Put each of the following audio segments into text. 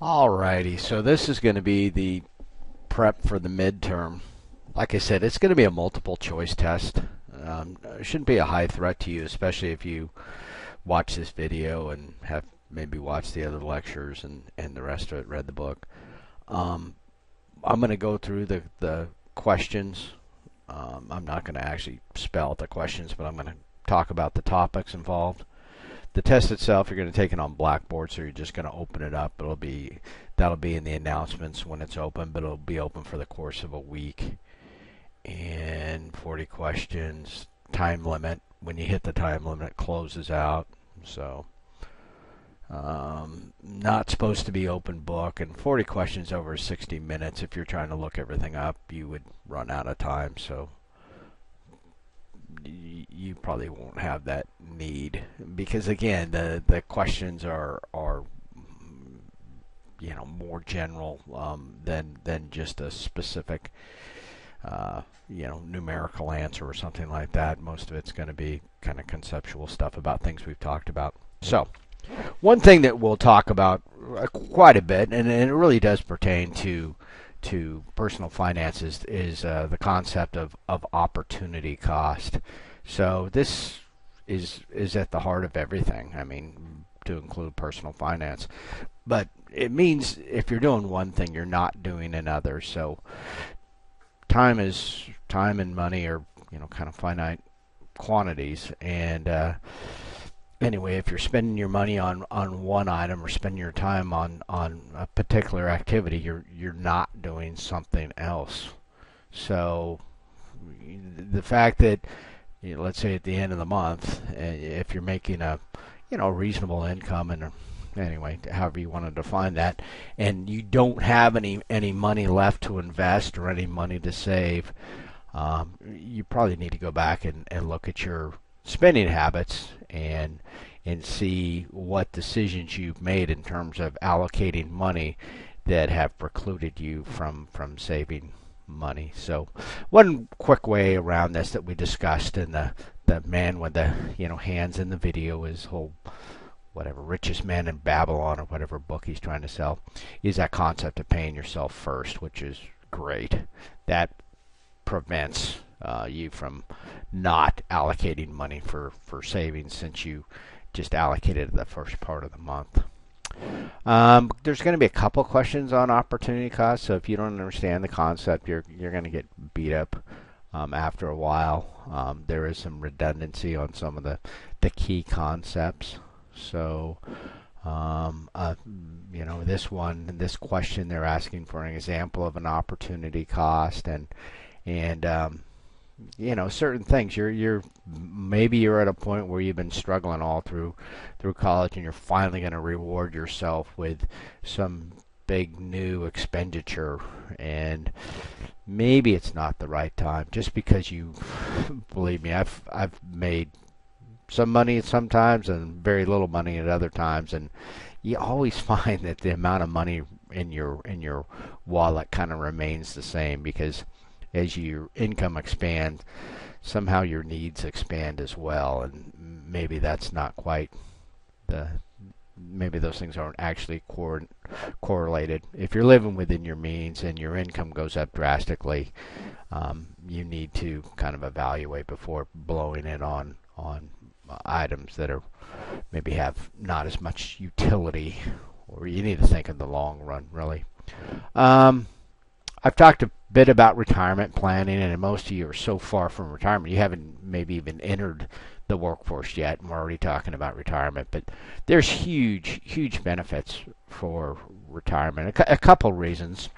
Alrighty, so this is going to be the prep for the midterm. Like I said, it's going to be a multiple choice test. It shouldn't be a high threat to you, especially if you watch this video and have maybe watched the other lectures and the rest of it, read the book. Um, I'm going to go through the questions. I'm not going to actually spell out the questions, but I'm going to talk about the topics involved. The test itself, you're going to take it on Blackboard, so you're just going to open it up. That'll be in the announcements when it's open, but it'll be open for the course of a week. And 40 questions, time limit. When you hit the time limit, it closes out. So not supposed to be open book, and 40 questions over 60 minutes. If you're trying to look everything up, you would run out of time. So you probably won't have that need, because again the questions are more general than just a specific numerical answer or something like that. Most of it's going to be kind of conceptual stuff about things we've talked about. So one thing that we'll talk about quite a bit, and it really does pertain to personal finances, is the concept of opportunity cost. So this is at the heart of everything. I mean, to include personal finance. But it means if you're doing one thing, you're not doing another. So time and money are kind of finite quantities. And anyway, if you're spending your money on one item or spending your time on a particular activity, you're not doing something else. So the fact that let's say at the end of the month, if you're making a reasonable income, and anyway, however you want to define that, and you don't have any money left to invest or any money to save, you probably need to go back and look at your spending habits and see what decisions you've made in terms of allocating money that have precluded you from saving money. So one quick way around this that we discussed in the man with the hands in the video, is whole whatever richest man in Babylon or whatever book he's trying to sell, is that concept of paying yourself first, which is great. That prevents you from not allocating money for savings, since you just allocated the first part of the month. There's going to be a couple questions on opportunity cost, so if you don't understand the concept, you're going to get beat up after a while. There is some redundancy on some of the key concepts. So this question, they're asking for an example of an opportunity cost, and certain things. Maybe you're at a point where you've been struggling all through college, and you're finally going to reward yourself with some big new expenditure, and maybe it's not the right time, just because believe me, I've made some money sometimes and very little money at other times, and you always find that the amount of money in your wallet kind of remains the same, because as your income expands, somehow your needs expand as well, and maybe that's not quite maybe those things aren't actually correlated. If you're living within your means and your income goes up drastically, you need to kind of evaluate before blowing it on items that are maybe have not as much utility, or you need to think in the long run, really. I've talked a bit about retirement planning, and most of you are so far from retirement, you haven't maybe even entered the workforce yet, and we're already talking about retirement. But there's huge benefits for retirement. A couple reasons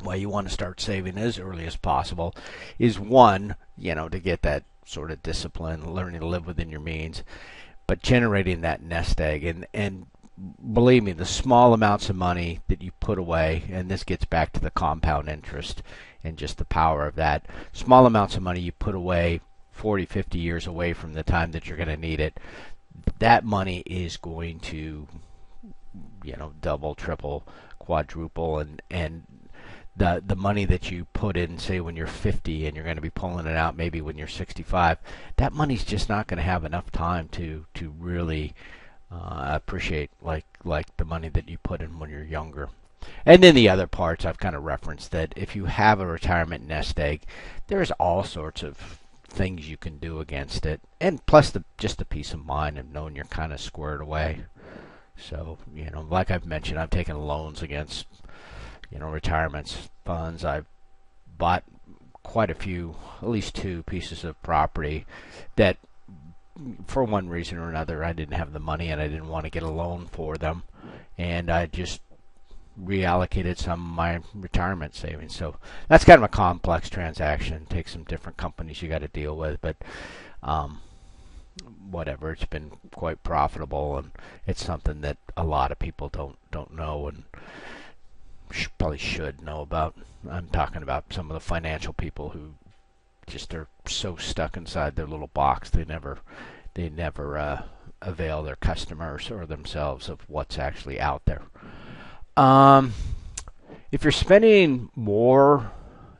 why you want to start saving as early as possible is, one, to get that sort of discipline, learning to live within your means, but generating that nest egg. And believe me, the small amounts of money that you put away, and this gets back to the compound interest and just the power of that, small amounts of money you put away 40, 50 years away from the time that you're going to need it, that money is going to double, triple, quadruple, and the money that you put in, say when you're 50 and you're going to be pulling it out maybe when you're 65, that money's just not going to have enough time to really I appreciate like the money that you put in when you're younger. And then the other parts I've kind of referenced that if you have a retirement nest egg, there's all sorts of things you can do against it, and plus just the peace of mind of knowing you're kind of squared away. So like I've mentioned, I've taken loans against retirement funds. I've bought quite a few, at least two pieces of property that for one reason or another I didn't have the money and I didn't want to get a loan for them, and I just reallocated some of my retirement savings. So that's kind of a complex transaction. Takes some different companies you got to deal with, but whatever. It's been quite profitable, and it's something that a lot of people don't know and probably should know about. I'm talking about some of the financial people who just are so stuck inside their little box they never avail their customers or themselves of what's actually out there. If you're spending more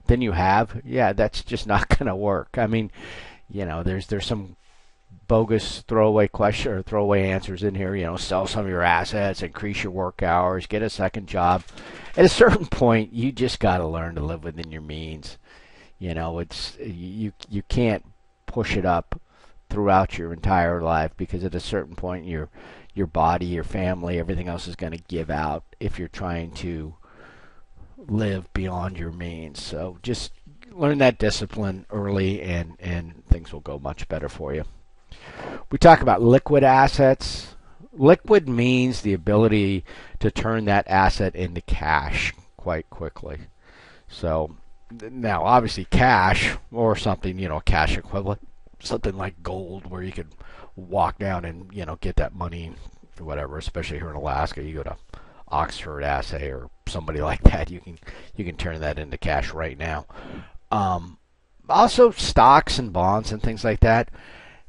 than you have, yeah, that's just not going to work. I mean, there's some bogus throwaway question or throwaway answers in here. Sell some of your assets, increase your work hours, get a second job. At a certain point, you just got to learn to live within your means. It's you can't push it up throughout your entire life, because at a certain point your body, your family, everything else is going to give out if you're trying to live beyond your means. So just learn that discipline early, and things will go much better for you. We talk about liquid assets. Liquid means the ability to turn that asset into cash quite quickly. So now, obviously, cash or something, cash equivalent, something like gold, where you could walk down and get that money or whatever. Especially here in Alaska, you go to Oxford Assay or somebody like that, you can turn that into cash right now. Also, stocks and bonds and things like that,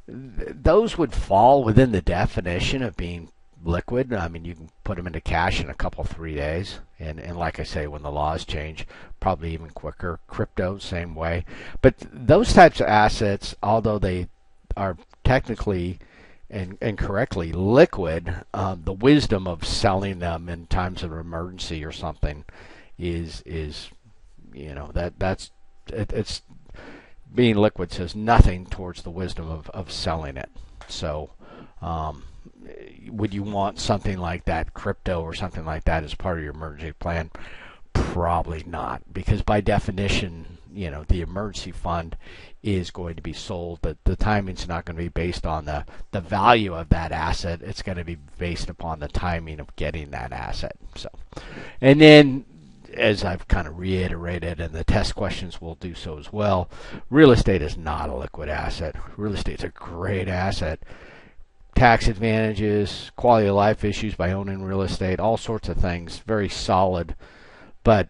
those would fall within the definition of being liquid. I mean, you can put them into cash in a couple, 3 days. And like I say, when the laws change, probably even quicker. Crypto, same way. But those types of assets, although they are technically and correctly liquid, the wisdom of selling them in times of emergency or something is that's it's being liquid says nothing towards the wisdom of selling it. So would you want something like that, crypto or something like that, as part of your emergency plan? Probably not, because by definition, the emergency fund is going to be sold. The timing's not going to be based on the value of that asset. It's going to be based upon the timing of getting that asset. So, and then, as I've kind of reiterated, and the test questions will do so as well, real estate is not a liquid asset. Real estate's a great asset. Tax advantages, quality of life issues by owning real estate, all sorts of things, very solid. But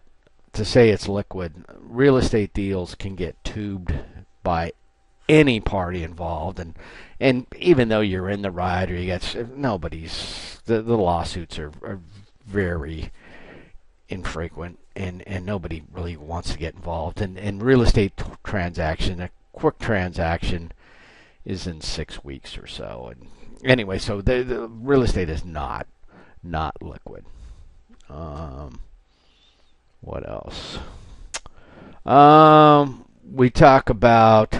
to say it's liquid, real estate deals can get tubed by any party involved, and even though you're in the right, or you get the lawsuits are very infrequent, and nobody really wants to get involved. And real estate transaction, a quick transaction, is in 6 weeks or so. And anyway, so the real estate is not liquid. What else? We talk about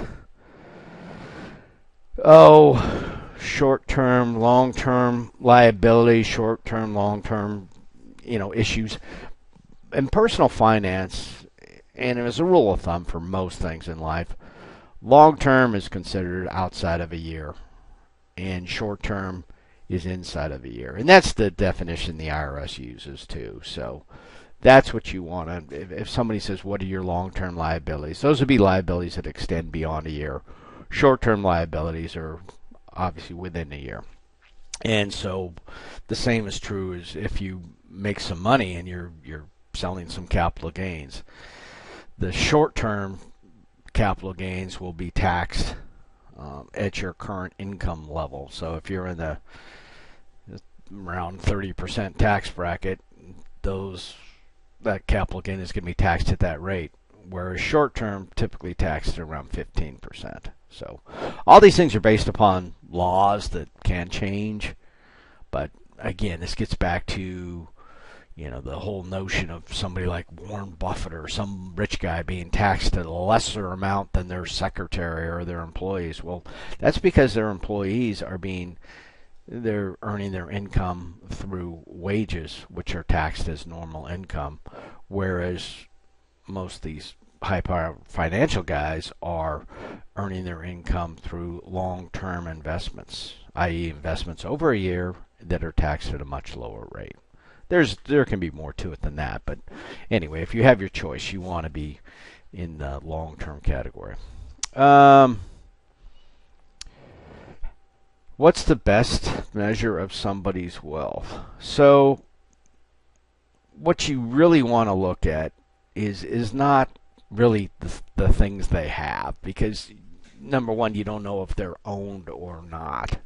short-term, long-term liability, short-term, long-term, issues. In personal finance, and as a rule of thumb for most things in life, long-term is considered outside of a year, and short-term is inside of a year. And that's the definition the IRS uses too. So that's what you want to, if somebody says, what are your long-term liabilities? Those would be liabilities that extend beyond a year. Short-term liabilities are obviously within a year. And so the same is true as if you make some money and you're selling some capital gains. The short-term capital gains will be taxed at your current income level. So if you're in the around 30% tax bracket, that capital gain is going to be taxed at that rate, whereas short-term typically taxed at around 15%. So all these things are based upon laws that can change, But again, this gets back to the whole notion of somebody like Warren Buffett or some rich guy being taxed at a lesser amount than their secretary or their employees. Well, that's because their employees they're earning their income through wages, which are taxed as normal income, whereas most of these high-power financial guys are earning their income through long-term investments, i.e. investments over a year that are taxed at a much lower rate. There can be more to it than that, but anyway, if you have your choice, you want to be in the long-term category. What's the best measure of somebody's wealth? So what you really want to look at is not really the things they have, because number one, you don't know if they're owned or not.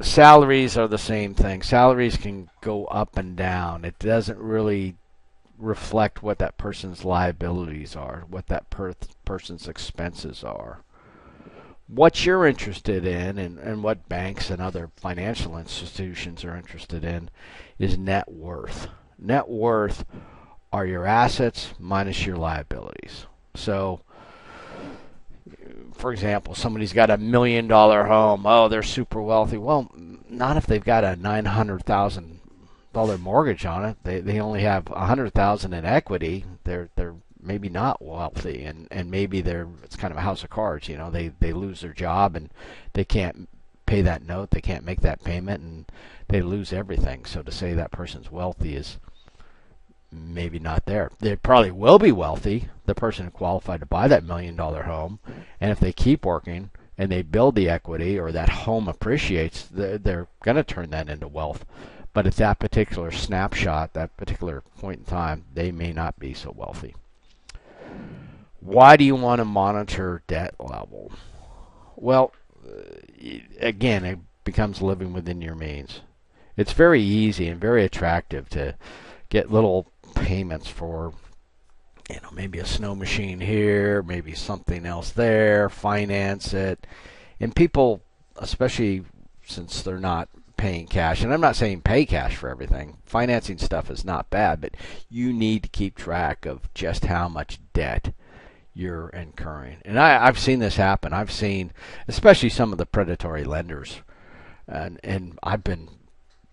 Salaries are the same thing. Salaries can go up and down. It doesn't really reflect what that person's liabilities are, what that person's expenses are. What you're interested in, and what banks and other financial institutions are interested in, is net worth. Net worth are your assets minus your liabilities. So, for example, somebody's got $1 million home. Oh, they're super wealthy. Well, not if they've got a $900,000 mortgage on it. They only have $100,000 in equity. They're maybe not wealthy, and maybe it's kind of a house of cards. They lose their job and they can't pay that note. They can't make that payment, and they lose everything. So to say that person's wealthy is maybe not there. They probably will be wealthy, the person who qualified to buy that $1 million home, and if they keep working and they build the equity, or that home appreciates, they're going to turn that into wealth. But at that particular snapshot, that particular point in time, they may not be so wealthy. Why do you want to monitor debt level? Well, again, it becomes living within your means. It's very easy and very attractive to get little payments for, maybe a snow machine here, maybe something else there, finance it. And people, especially since they're not paying cash, and I'm not saying pay cash for everything, financing stuff is not bad, but you need to keep track of just how much debt you're incurring. And I've seen this happen. I've seen, especially some of the predatory lenders, and I've been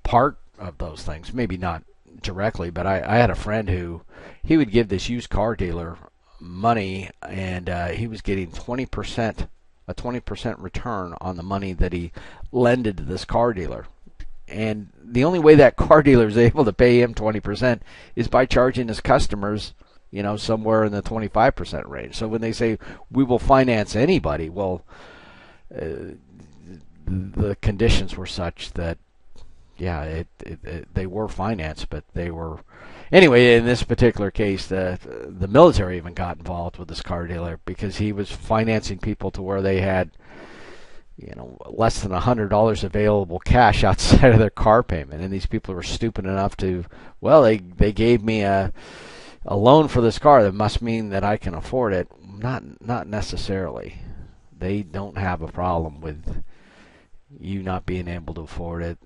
part of those things, maybe not directly, but I had a friend who he would give this used car dealer money, and he was getting a 20% return on the money that he lended to this car dealer. And the only way that car dealer is able to pay him 20% is by charging his customers, somewhere in the 25% range. So when they say we will finance anybody, well, the conditions were such that, yeah, they were financed, but they were anyway. In this particular case, the military even got involved with this car dealer because he was financing people to where they had, less than $100 available cash outside of their car payment, and these people were stupid enough to, well, they gave me a loan for this car. That must mean that I can afford it. Not necessarily. They don't have a problem with you not being able to afford it,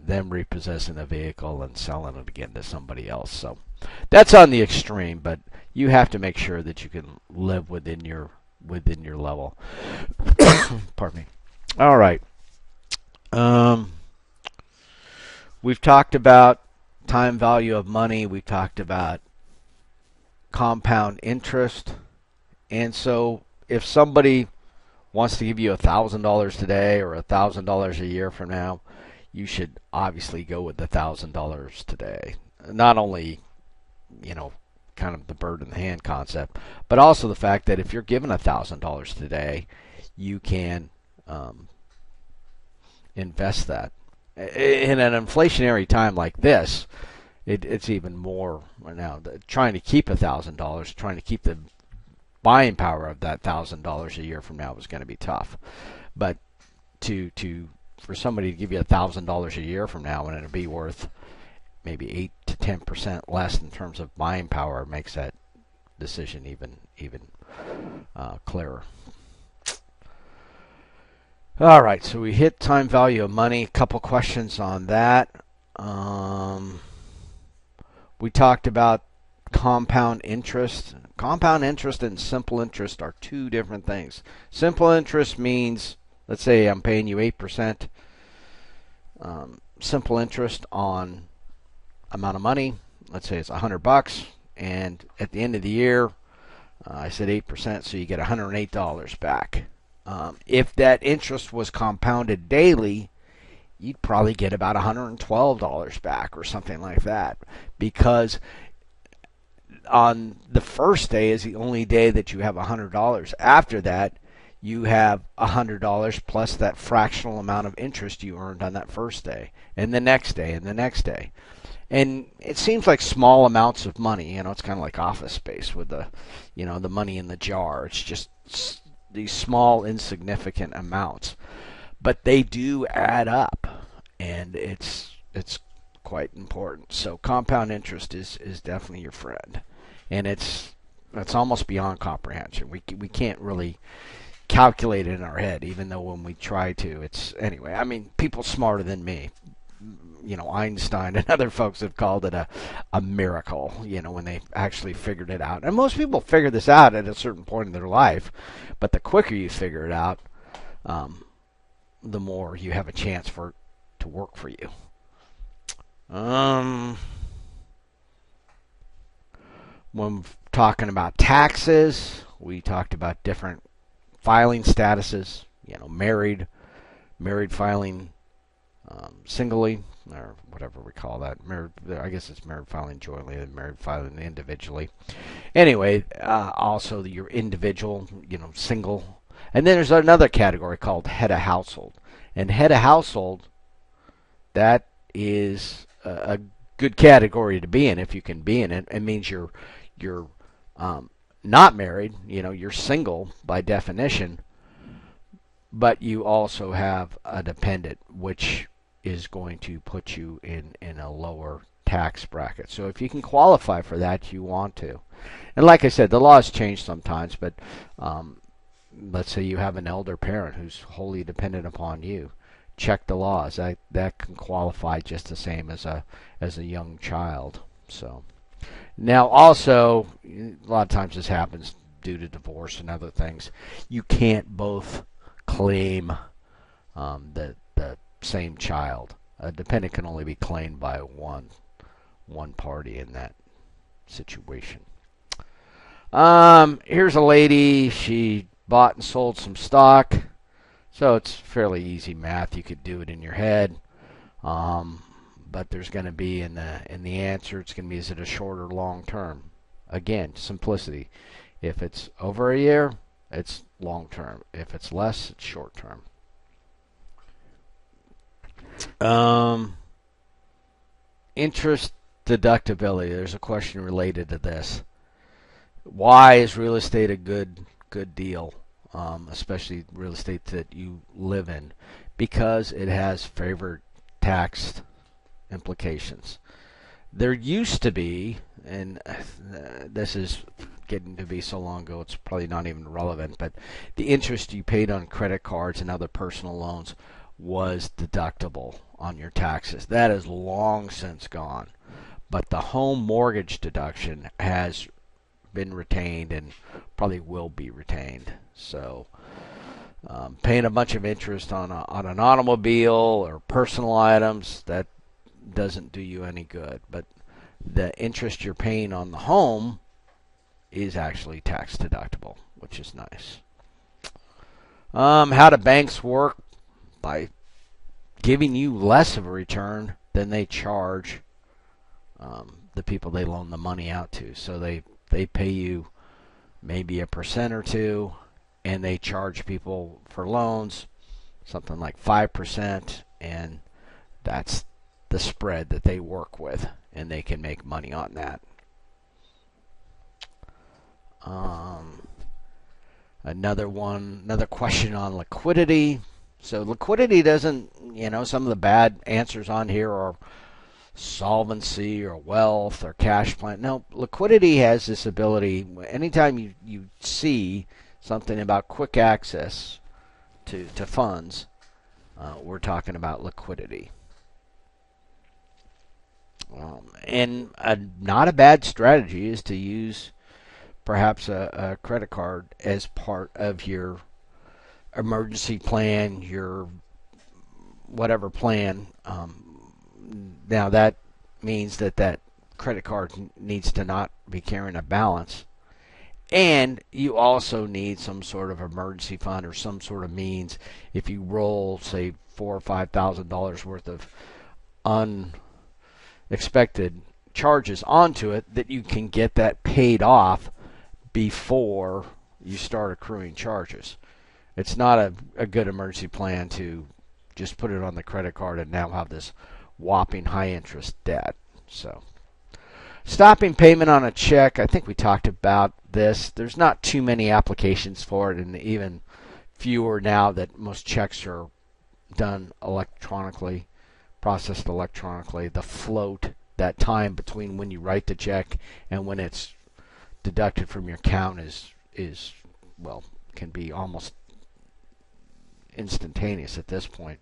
them repossessing the vehicle and selling it again to somebody else. So that's on the extreme, but you have to make sure that you can live within your level. Pardon me. All right. We've talked about time value of money. We've talked about compound interest. And so if somebody wants to give you $1,000 today or $1,000 a year from now, you should obviously go with the $1,000 today. Not only, kind of the bird in the hand concept, but also the fact that if you're given $1,000 today, you can invest that. In an inflationary time like this, it's even more now. Trying to keep $1,000, trying to keep the buying power of that $1,000 a year from now is going to be tough. But for somebody to give you $1,000 a year from now and it'll be worth maybe 8 to 10% less in terms of buying power makes that decision even clearer. All right, so we hit time value of money. A couple questions on that. Um, we talked about compound interest. Compound interest and simple interest are two different things. Simple interest means, let's say I'm paying you 8% simple interest on amount of money. Let's say it's $100, and at the end of the year, I said 8%, so you get $108 back. If that interest was compounded daily, you'd probably get about $112 back or something like that, because on the first day is the only day that you have $100. After that, you have $100 plus that fractional amount of interest you earned on that first day, and the next day, and the next day. And it seems like small amounts of money. It's kind of like Office Space with the money in the jar. It's just these small, insignificant amounts, but they do add up, and it's quite important. So compound interest is definitely your friend, and it's almost beyond comprehension. We can't really calculate it in our head, even though when we try to, it's anyway. I mean, people smarter than me, Einstein and other folks have called it a miracle, when they actually figured it out. And most people figure this out at a certain point in their life, but the quicker you figure it out, the more you have a chance for it to work for you. When talking about taxes, we talked about different filing statuses, married filing singly, or whatever we call that. Married, I guess it's married filing jointly and married filing individually. Anyway, also your individual, single. And then there's another category called head of household. And head of household, that is a good category to be in if you can be in it. It means you're not married, you're single by definition, but you also have a dependent, which is going to put you in a lower tax bracket. So if you can qualify for that, you want to. And like I said, the laws change sometimes, but let's say you have an elder parent who's wholly dependent upon you. Check the laws. That can qualify just the same as a young child. So now also, a lot of times this happens due to divorce and other things. You can't both claim the same child. A dependent can only be claimed by one party in that situation. Here's a lady. She bought and sold some stock, so it's fairly easy math. You could do it in your head. But there's going to be in the answer, it's going to be, is it a short or long term? Again, simplicity. If it's over a year, it's long term. If it's less, it's short term. Interest deductibility. There's a question related to this. Why is real estate a good deal, especially real estate that you live in? Because it has favored tax implications. There used to be, and this is getting to be so long ago it's probably not even relevant, but the interest you paid on credit cards and other personal loans was deductible on your taxes. That is long since gone. But the home mortgage deduction has been retained and probably will be retained. So paying a bunch of interest on an automobile or personal items, that doesn't do you any good. But the interest you're paying on the home is actually tax deductible, which is nice. How do banks work? By giving you less of a return than they charge the people they loan the money out to. So they pay you maybe 1% or 2%, and they charge people for loans something like 5%, and that's the spread that they work with, and they can make money on that. Another question on liquidity. So liquidity doesn't, some of the bad answers on here are solvency or wealth or cash plan. No, liquidity has this ability. Anytime you see something about quick access to funds. We're talking about liquidity. And not a bad strategy is to use perhaps a credit card as part of your emergency plan, your whatever plan. Now that means that credit card needs to not be carrying a balance. And you also need some sort of emergency fund or some sort of means if you roll, say, $4,000 or $5,000 worth of unexpected charges onto it, that you can get that paid off before you start accruing charges. It's not a good emergency plan to just put it on the credit card and now have this whopping high interest debt. So, stopping payment on a check, I think we talked about this. There's not too many applications for it, and even fewer now that most checks are done electronically, processed electronically. The float, that time between when you write the check and when it's deducted from your account is well, can be almost instantaneous at this point.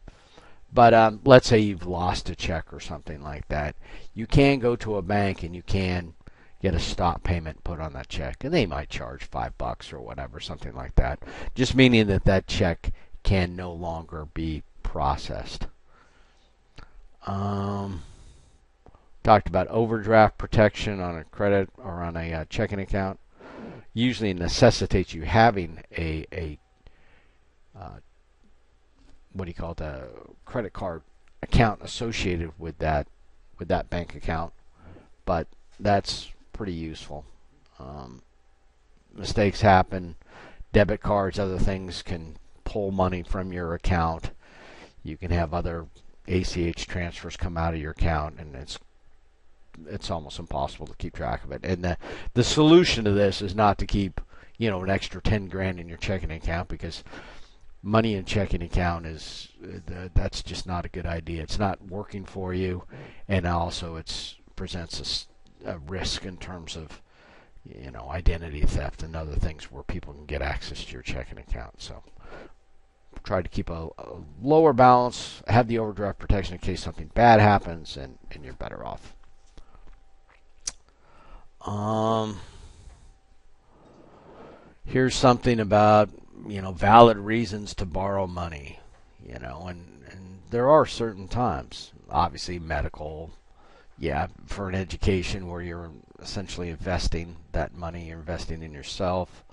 But let's say you've lost a check or something like that. You can go to a bank and you can get a stop payment put on that check. And they might charge $5 or whatever, something like that. Just meaning that check can no longer be processed. Talked about overdraft protection on a credit or on a checking account. Usually necessitates you having a what do you call it, a credit card account associated with that bank account, but that's pretty useful. Mistakes happen. Debit cards, other things can pull money from your account. You can have other ACH transfers come out of your account, and it's almost impossible to keep track of it. And the solution to this is not to keep an extra 10 grand in your checking account, because money in checking account that's just not a good idea. It's not working for you, and also it presents a risk in terms of identity theft and other things where people can get access to your checking account. So try to keep a lower balance, have the overdraft protection in case something bad happens, and you're better off. Here's something about valid reasons to borrow money, and there are certain times, obviously medical, for an education where you're essentially investing that money, you're investing in yourself,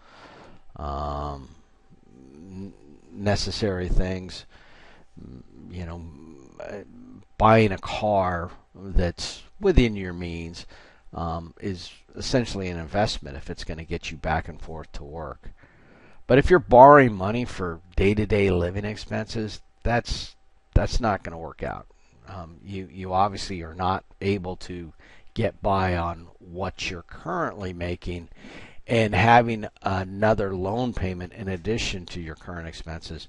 necessary things, buying a car that's within your means is essentially an investment if it's going to get you back and forth to work. But if you're borrowing money for day-to-day living expenses, that's not going to work out. You obviously are not able to get by on what you're currently making, and having another loan payment in addition to your current expenses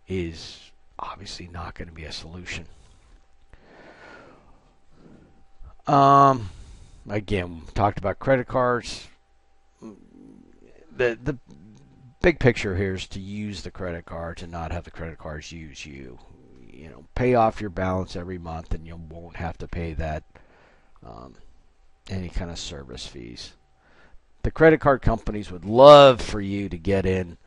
is obviously not going to be a solution. Again, talked about credit cards. The big picture here is to use the credit cards and not have the credit cards use you. Pay off your balance every month, and you won't have to pay that any kind of service fees. The credit card companies would love for you to get in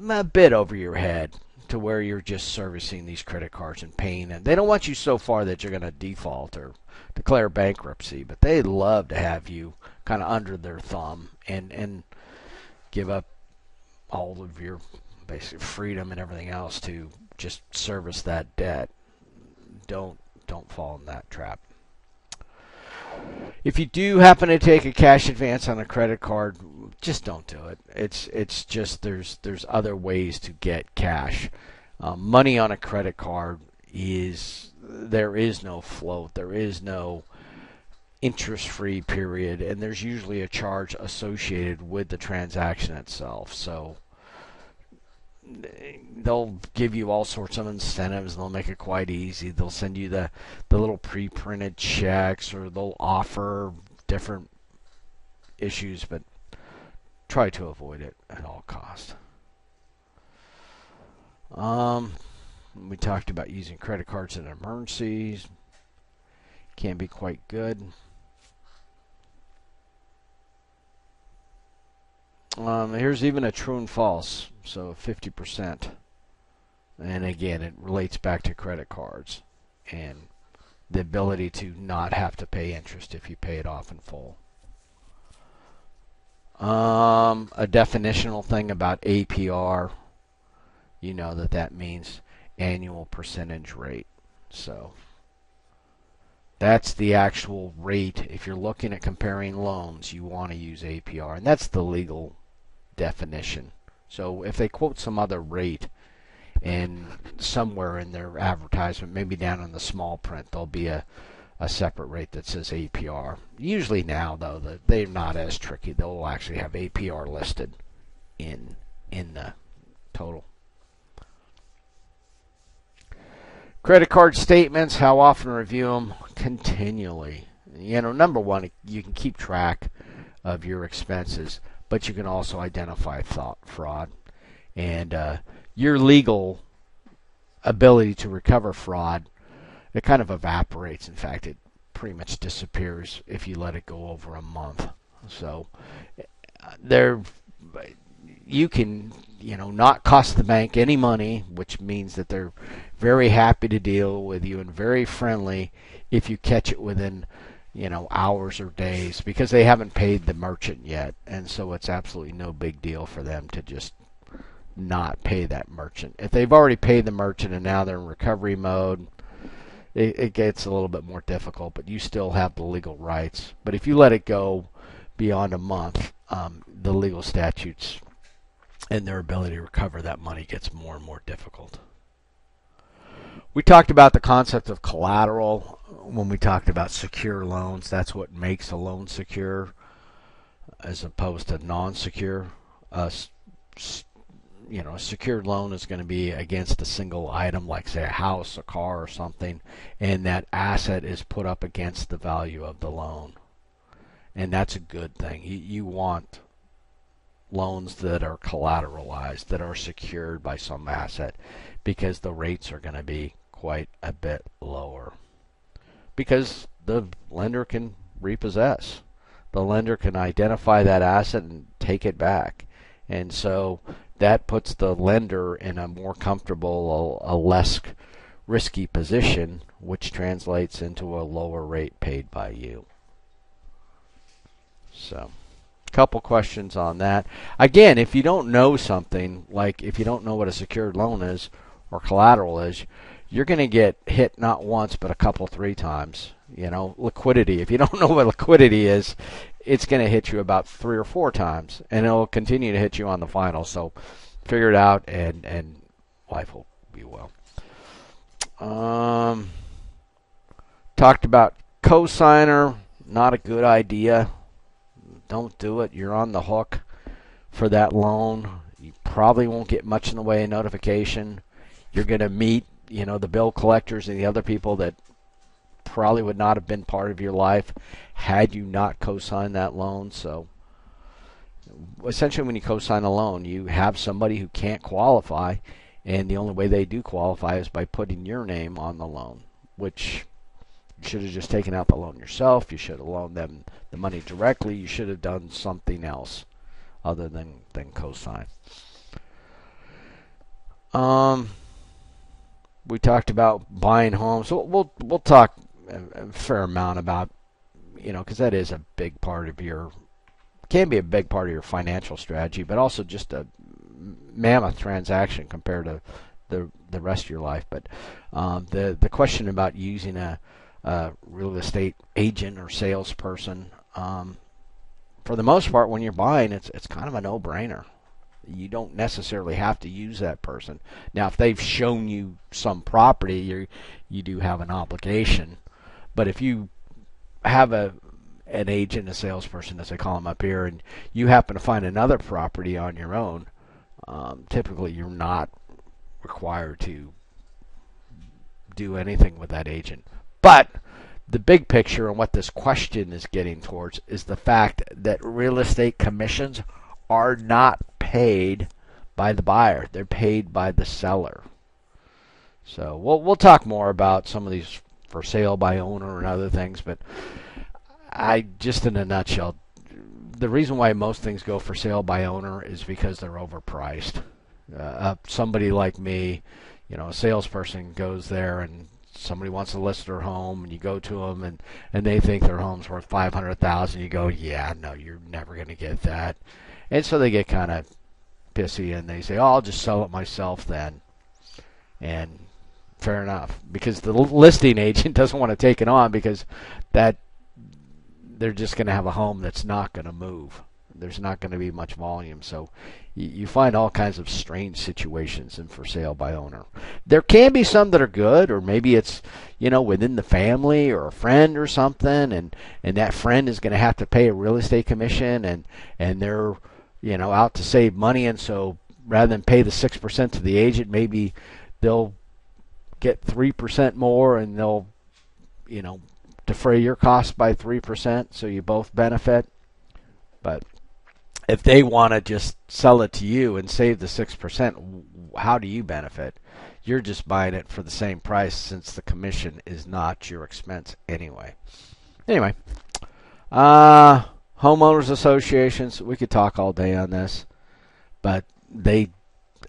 a bit over your head to where you're just servicing these credit cards and paying it. They don't want you so far that you're going to default or declare bankruptcy, but they'd love to have you kind of under their thumb and give up all of your basic freedom and everything else to just service that debt. Don't fall in that trap. If you do happen to take a cash advance on a credit card, just don't do it. It's just there's other ways to get cash. Money on a credit card there is no float, there is no interest-free period, and there's usually a charge associated with the transaction itself. So they'll give you all sorts of incentives. They'll make it quite easy. They'll send you the little pre-printed checks, or they'll offer different issues, but try to avoid it at all costs. We talked about using credit cards in emergencies. Can be quite good. Here's even a true and false, so 50%. And again, it relates back to credit cards and the ability to not have to pay interest if you pay it off in full. A definitional thing about APR, you know that means annual percentage rate. So that's the actual rate. If you're looking at comparing loans, you want to use APR, and that's the legal definition. So if they quote some other rate, and somewhere in their advertisement, maybe down in the small print, there'll be a separate rate that says APR. Usually now, though, they're not as tricky. They'll actually have APR listed in the total. Credit card statements, how often review them? Continually. Number one, you can keep track of your expenses, but you can also identify fraud. And your legal ability to recover fraud, it kind of evaporates. In fact, it pretty much disappears if you let it go over a month. So you can not cost the bank any money, which means that they're very happy to deal with you and very friendly if you catch it within hours or days, because they haven't paid the merchant yet, and so it's absolutely no big deal for them to just not pay that merchant. If they've already paid the merchant and now they're in recovery mode, it gets a little bit more difficult, but you still have the legal rights. But if you let it go beyond a month, the legal statutes and their ability to recover that money gets more and more difficult. We talked about the concept of collateral when we talked about secure loans. That's what makes a loan secure as opposed to non-secure. A secured loan is going to be against a single item, like say a house, a car, or something, and that asset is put up against the value of the loan. And that's a good thing. You want loans that are collateralized, that are secured by some asset, because the rates are going to be quite a bit lower. Because the lender can repossess. The lender can identify that asset and take it back. And so that puts the lender in a more comfortable, a less risky position, which translates into a lower rate paid by you. So, a couple questions on that. Again, if you don't know something, like if you don't know what a secured loan is or collateral is, you're going to get hit not once but a couple, 3 times. Liquidity. If you don't know what liquidity is, it's going to hit you about 3 or 4 times, and it'll continue to hit you on the final. So figure it out, and life will be well. Talked about cosigner. Not a good idea. Don't do it. You're on the hook for that loan. You probably won't get much in the way of notification. You're going to meet, the bill collectors and the other people that probably would not have been part of your life had you not co-signed that loan. So essentially, when you co-sign a loan, you have somebody who can't qualify, and the only way they do qualify is by putting your name on the loan, which you should have just taken out the loan yourself. You should have loaned them the money directly. You should have done something else other than co-sign. We talked about buying homes. So we'll talk a fair amount about, because that is a big part of can be a big part of your financial strategy, but also just a mammoth transaction compared to the rest of your life. But the question about using a real estate agent or salesperson, for the most part, when you're buying, it's kind of a no-brainer. You don't necessarily have to use that person. Now, if they've shown you some property, you do have an obligation. But if you have an agent, a salesperson, as I call them up here, and you happen to find another property on your own, typically you're not required to do anything with that agent. But the big picture and what this question is getting towards is the fact that real estate commissions are not paid by the buyer. They're paid by the seller. So we'll talk more about some of these for sale by owner and other things, but I just in a nutshell, the reason why most things go for sale by owner is because they're overpriced. Somebody like me, a salesperson goes there and somebody wants to list their home, and you go to them and they think their home's worth $500,000. You go, yeah, no, you're never going to get that. And so they get kind of pissy and they say, oh, I'll just sell it myself then. And fair enough, because the listing agent doesn't want to take it on because that they're just going to have a home that's not going to move. There's not going to be much volume. So you find all kinds of strange situations in for sale by owner. There can be some that are good, or maybe it's, within the family or a friend or something, and that friend is going to have to pay a real estate commission, and they're, out to save money, and so rather than pay the 6% to the agent, maybe they'll get 3% more, and they'll, defray your costs by 3%, so you both benefit. But if they want to just sell it to you and save the 6%, how do you benefit? You're just buying it for the same price, since the commission is not your expense anyway. Anyway, homeowners associations, we could talk all day on this, but they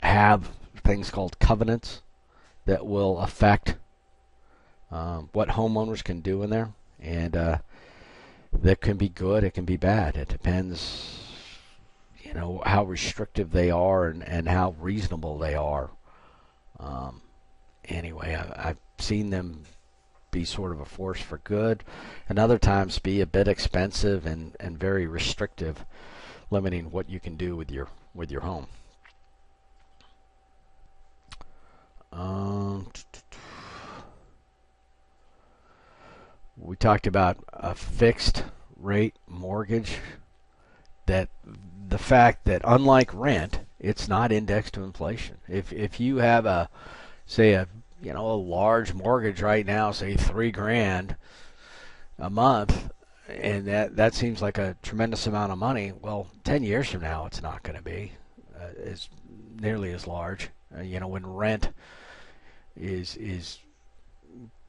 have things called covenants that will affect what homeowners can do in there, and that can be good, it can be bad. It depends, how restrictive they are and how reasonable they are. Anyway, I've seen them be sort of a force for good, and other times be a bit expensive and very restrictive, limiting what you can do with your home. We talked about a fixed rate mortgage, that the fact that unlike rent, it's not indexed to inflation. If you have a large mortgage right now, say $3,000 a month, and that seems like a tremendous amount of money, well, 10 years from now it's not going to be as nearly as large. When rent is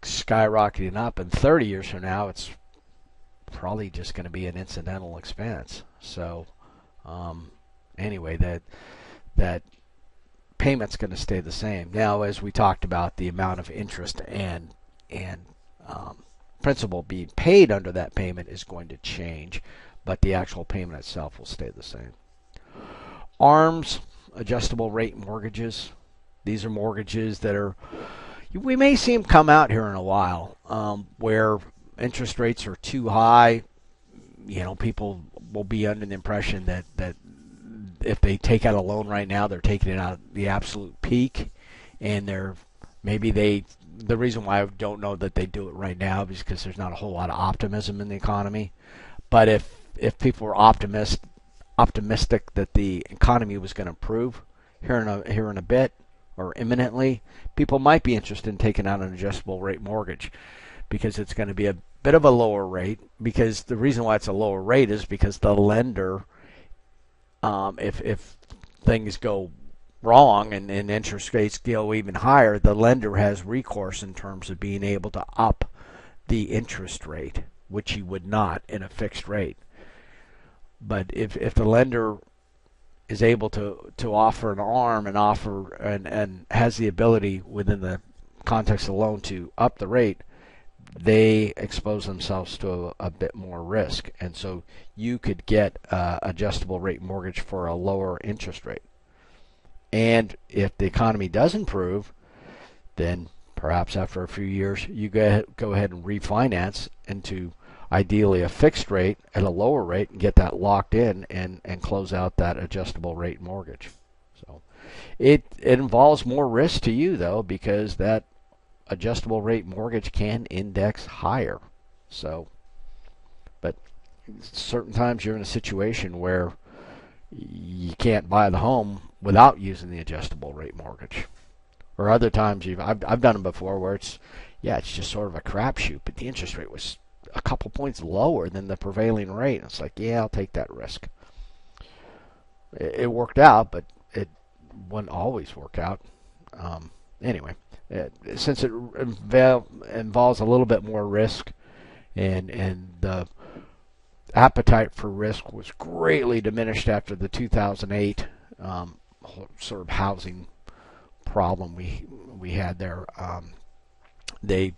skyrocketing up, and 30 years from now it's probably just going to be an incidental expense. So anyway, that payment's going to stay the same. Now, as we talked about, the amount of interest and principal being paid under that payment is going to change, but the actual payment itself will stay the same. ARMs, adjustable rate mortgages. These are mortgages that are, we may see them come out here in a while, where interest rates are too high. People will be under the impression that if they take out a loan right now, they're taking it out at the absolute peak, and the reason why I don't know that they do it right now is because there's not a whole lot of optimism in the economy. But if people were optimistic that the economy was going to improve here in a bit, or imminently, people might be interested in taking out an adjustable rate mortgage, because it's going to be a bit of a lower rate. Because the reason why it's a lower rate is because the lender, if things go wrong and interest rates go even higher, the lender has recourse in terms of being able to up the interest rate, which he would not in a fixed rate. But if the lender is able to offer an ARM and has the ability within the context of the loan to up the rate, they expose themselves to a bit more risk. And so you could get adjustable rate mortgage for a lower interest rate. And if the economy does improve, then perhaps after a few years you go ahead and refinance into ideally a fixed rate at a lower rate and get that locked in and close out that adjustable rate mortgage. So it involves more risk to you, though, because that adjustable rate mortgage can index higher. So, but certain times you're in a situation where you can't buy the home without using the adjustable rate mortgage. Or other times I've done them before where it's just sort of a crapshoot, but the interest rate was a couple points lower than the prevailing rate. And it's like, yeah, I'll take that risk. It worked out, but it wouldn't always work out. Anyway, since it involves a little bit more risk, and the appetite for risk was greatly diminished after the 2008 sort of housing problem we had there. They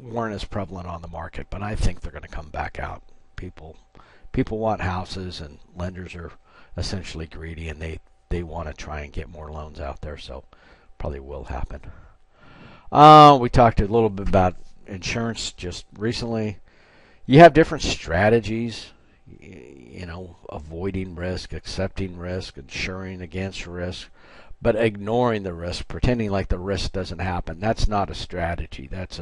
weren't as prevalent on the market, but I think they're going to come back out. People want houses, and lenders are essentially greedy, and they want to try and get more loans out there, so probably will happen. We talked a little bit about insurance just recently. You have different strategies, avoiding risk, accepting risk, insuring against risk, but ignoring the risk, pretending like the risk doesn't happen. That's not a strategy. That's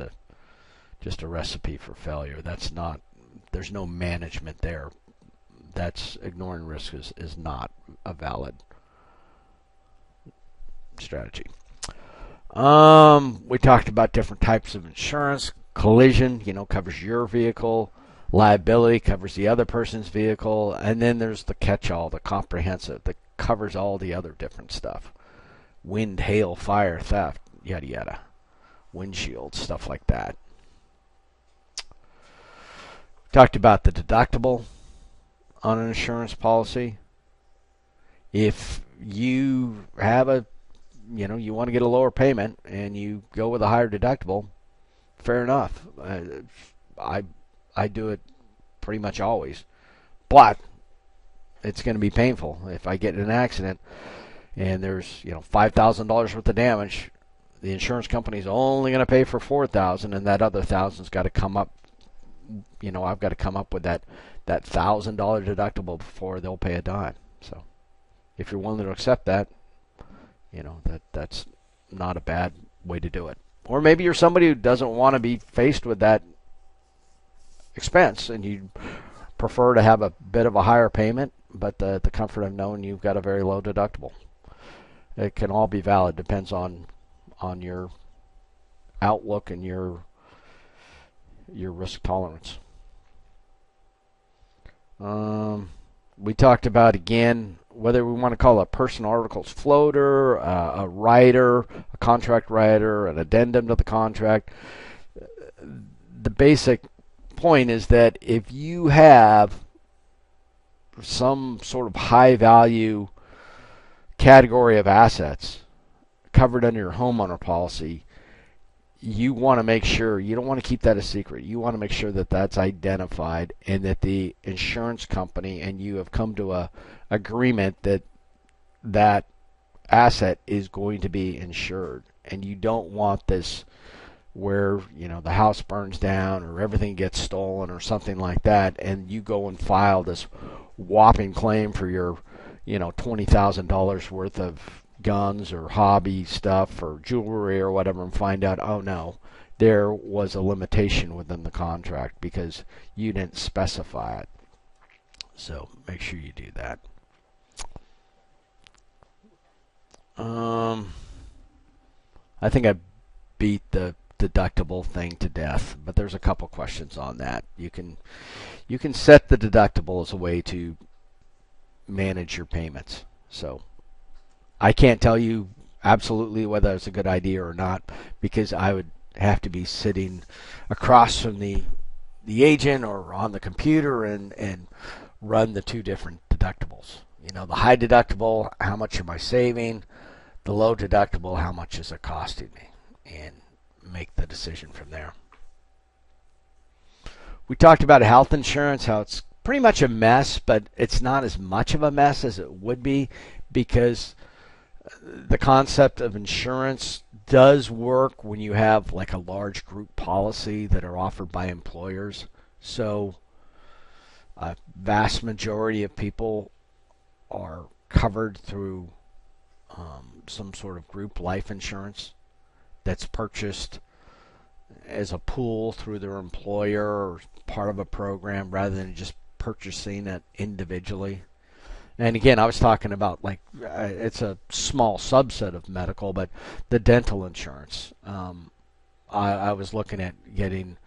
just a recipe for failure. There's no management there. That's ignoring risk is not a valid strategy. We talked about different types of insurance. Collision, covers your vehicle. Liability covers the other person's vehicle. And then there's the catch-all, the comprehensive, that covers all the other different stuff. Wind, hail, fire, theft, yada yada. Windshield, stuff like that. Talked about the deductible on an insurance policy. If you have you want to get a lower payment and you go with a higher deductible, fair enough. I do it pretty much always. But it's going to be painful. If I get in an accident and there's $5,000 worth of damage, the insurance company's only going to pay for $4,000, and that other $1,000's got to come up. I've got to come up with that $1,000 deductible before they'll pay a dime. So if you're willing to accept that, that's not a bad way to do it. Or maybe you're somebody who doesn't want to be faced with that expense, and you prefer to have a bit of a higher payment, but the comfort of knowing you've got a very low deductible. It can all be valid. Depends on your outlook and your risk tolerance. We talked about, again, whether we want to call a person articles floater, a rider, a contract rider, an addendum to the contract. The basic point is that if you have some sort of high value category of assets covered under your homeowner policy, you want to make sure, you don't want to keep that a secret. You want to make sure that that's identified and that the insurance company and you have come to a agreement that that asset is going to be insured. And you don't want this where, the house burns down or everything gets stolen or something like that, and you go and file this whopping claim for your, $20,000 worth of guns or hobby stuff or jewelry or whatever, and find out, oh no, there was a limitation within the contract because you didn't specify it. So make sure you do that. I think I beat the deductible thing to death, but there's a couple questions on that. You can set the deductible as a way to manage your payments. So I can't tell you absolutely whether it's a good idea or not, because I would have to be sitting across from the agent or on the computer and run the two different deductibles. The high deductible, how much am I saving? The low deductible, how much is it costing me? And make the decision from there. We talked about health insurance, how it's pretty much a mess, but it's not as much of a mess as it would be, because the concept of insurance does work when you have like a large group policy that are offered by employers. So a vast majority of people are covered through some sort of group life insurance that's purchased as a pool through their employer or part of a program, rather than just purchasing it individually. And again, I was talking about it's a small subset of medical, but the dental insurance. I was looking at getting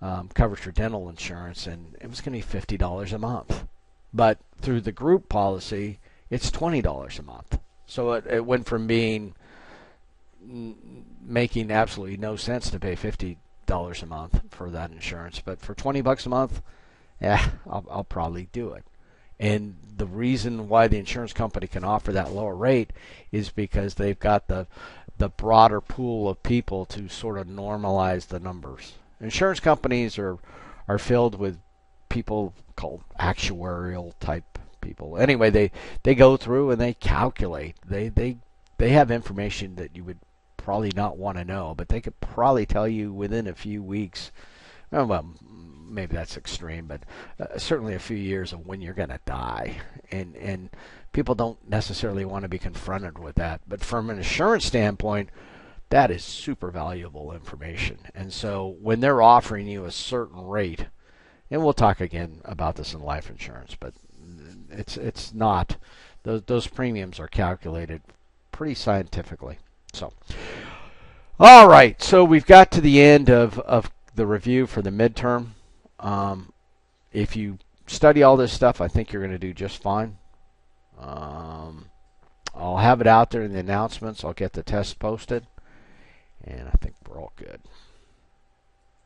coverage for dental insurance, and it was going to be $50 a month. But through the group policy, it's $20 a month. So it went from being making absolutely no sense to pay $50 a month for that insurance, but for $20 a month, yeah, I'll probably do it. And the reason why the insurance company can offer that lower rate is because they've got the broader pool of people to sort of normalize the numbers. Insurance companies are filled with people called actuarial type people. Anyway, they go through and they calculate. They have information that you would probably not want to know, but they could probably tell you within a few weeks. Well, maybe that's extreme, but certainly a few years of when you're going to die. And people don't necessarily want to be confronted with that. But from an insurance standpoint, that is super valuable information. And so when they're offering you a certain rate, and we'll talk again about this in life insurance, but it's not. Those premiums are calculated pretty scientifically. So, all right. So we've got to the end of the review for the midterm. If you study all this stuff, I think you're going to do just fine. I'll have it out there in the announcements. I'll get the test posted, and I think we're all good.